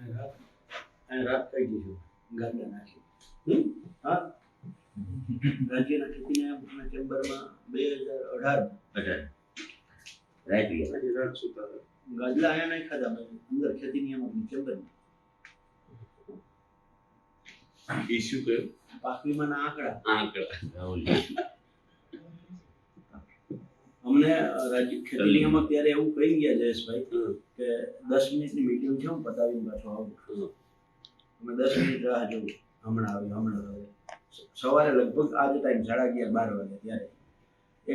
રાત કહી દીધું ગાંડા નાખી હા રાજ્યના ખેતી નિયામકના ચેમ્બરમાં 2018 રાત સુતા ગાજલા આયા નહીં ખાધા મેં અંદર ખેતી નિયામકની ચેમ્બરમાં ઇશ્યુ કયો પાક વીમાના આંકડા અમને રાજ્ય ખેતી નિયામક ત્યારે એવું કહી ગયા જયેશભાઈ કે 10 મિનિટની મીટિંગ છે હું પતાવીને પાછો આવું અમે 10 મિનિટ રાહ જોઉં હમણાં આવે સવારે લગભગ આ જ ટાઈમ 11:30 12 વાગે ત્યારે એ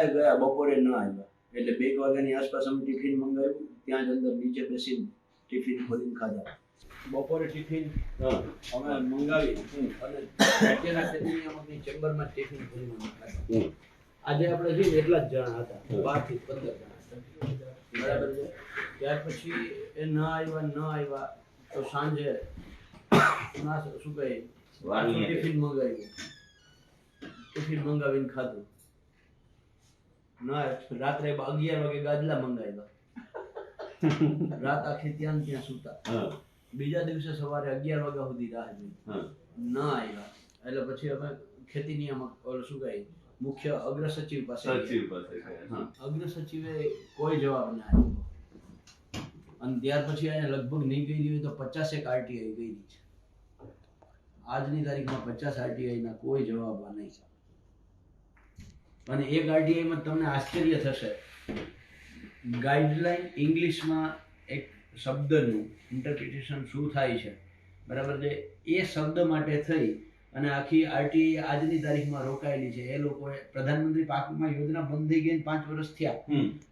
ગયા બપોરે ન આવ્યા એટલે 2 વાગ્યાની આસપાસ અમે ટિફિન મંગાવ્યું ત્યાં જ અંદર નીચે બેસીને ટિફિન ખોલીને ખાધા બપોરે ટિફિન અમે મંગાવી અને રાજ્યના ખેતી નિયામકની ચેમ્બરમાં ટિફિન ખોલીને ખાધા આજે આપણે જઈએ એટલા જ જણા હતા 12 થી 15 જણા બરાબર છે ત્યાર પછી એ ન આવ્યા તો સાંજે શું કહે ટિફિન મંગાવીને ખાધું ના રાત્રે 11 વાગે ગાજલા મંગાવ્યા રાત આખી ત્યાં સૂતા બીજા દિવસે સવારે 11 વાગ્યા સુધી રાહ જોઈ ન આવ્યા એટલે પછી અમે ખેતી નિયામક શું કહે મુખ્ય અગ્ર સચિવ પાસે અગ્ર સચિવે કોઈ જવાબ ના આપ્યો અને ત્યાર પછી એને લગભગ નહીં ગઈ હોય તો 50 આરટીઆઈ ગઈ છે આજની તારીખમાં 50 આરટીઆઈ ના કોઈ જવાબ નહીં અને એક આરટીઆઈ માં તમને આશ્ચર્ય થશે ગાઈડલાઈન ઇંગ્લિશમાં એક શબ્દનું ઇન્ટરપ્રિટેશન શું થાય છે બરાબર છે એ શબ્દ માટે થઈ અને આખી આરટીઆઈ આજની તારીખમાં રોકાયેલી છે એ લોકોએ પ્રધાનમંત્રી પાક વીમા યોજના બંધ થઈ ગઈ 5 વર્ષ થયા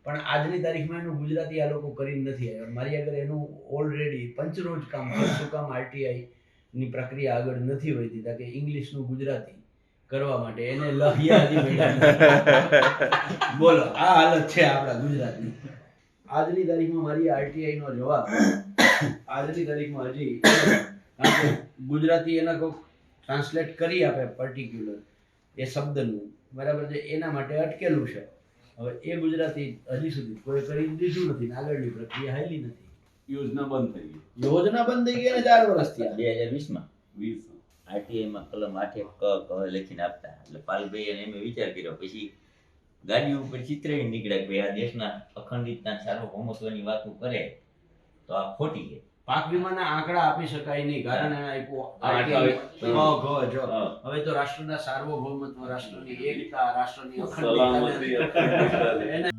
પણ આજની તારીખમાં એનું ગુજરાતી આ લોકો કરી નથી આવ્યા મારી આગળ એનું ઓલરેડી પંચરોજ કામ શું કામ આરટીઆઈ ની પ્રક્રિયા આગળ નથી વધી કે ઇંગ્લિશ નું ગુજરાતી કરવા માટે એને લહિયાજી મળ્યા બોલો આ હાલત છે આપણા ગુજરાતની આજની તારીખમાં મારી આરટીઆઈ નો જવાબ આજની તારીખમાં હજી ગુજરાતી એના કોઈ ટ્રાન્સલેટ કરી આપે પર્ટિક્યુલર એ શબ્દનું બરાબર છે એના માટે અટકેલું છે હવે એ ગુજરાતી હજી સુધી કોઈ કરી દીધું નથી આગળની પ્રક્રિયા હાલી નથી યોજના બંધ થઈ ગઈ અને 4 વર્ષ થયા 2020 માં આરટીઆઈ માં કલમ 8 ક લખીને આપતા એટલે પાલભાઈ એને એમ વિચાર કર્યો પછી ગાડી ઉપર ચિત્રઈ નીકળ્યા કે આ દેશના અખંડિતતા સાર્વભૌમત્વની વાતો કરે તો આ ખોટી છે પાક વીમાના આંકડા આપી શકાય નહીં કારણ એને હવે તો રાષ્ટ્રના સાર્વભૌમત્વ રાષ્ટ્રની એકતા રાષ્ટ્રની અખંડિતતા